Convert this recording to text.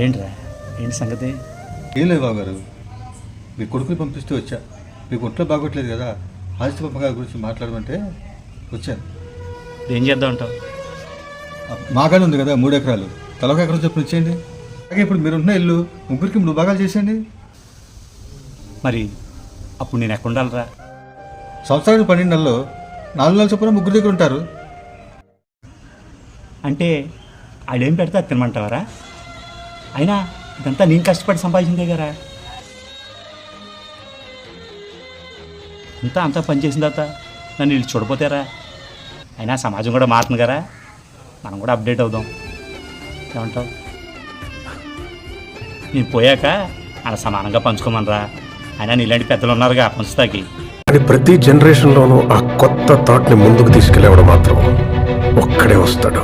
ఏంట్రా, ఏంటి సంగతి? ఏం లేదు బాబు గారు, మీ కొడుకుని పంపిస్తూ వచ్చా. మీకు ఒంట్లో బాగోట్లేదు కదా, ఆస్తి పంపకాల గురించి మాట్లాడమంటే వచ్చాను. ఏం చేద్దాం అంటావు? మాగానే ఉంది కదా 3 ఎకరాలు, తలొక ఎకరం చొప్పున ఇచ్చేయండి. అలాగే ఇప్పుడు మీరుంటున్న ఇల్లు ముగ్గురికి 3 భాగాలు చేసేయండి. మరి అప్పుడు నేను ఎక్కడ ఉండాలిరా? సంవత్సరానికి 12 నెలల్లో 4 నెలల చొప్పున ముగ్గురు దగ్గర ఉంటారు. అంటే ఆడేం పెడితే అది తినమంటావారా? అయినా ఇదంతా నేను కష్టపడి సంపాదించిందే కదా. అంతా పని చేసిన తర్వాత నన్ను వీళ్ళు చూడపోతారా? అయినా సమాజం కూడా మారుతుంది కదా, మనం కూడా అప్డేట్ అవుదాం. ఏమంటావు? నేను పోయాక అలా సమానంగా పంచుకోమనరా. అయినా నీలాంటి పెద్దలు ఉన్నారుగా పంచుతాకి. కానీ ప్రతి జనరేషన్లోనూ ఆ కొత్త థాట్ని ముందుకు తీసుకెళ్ళేవాడు మాత్రం ఒక్కడే వస్తాడు.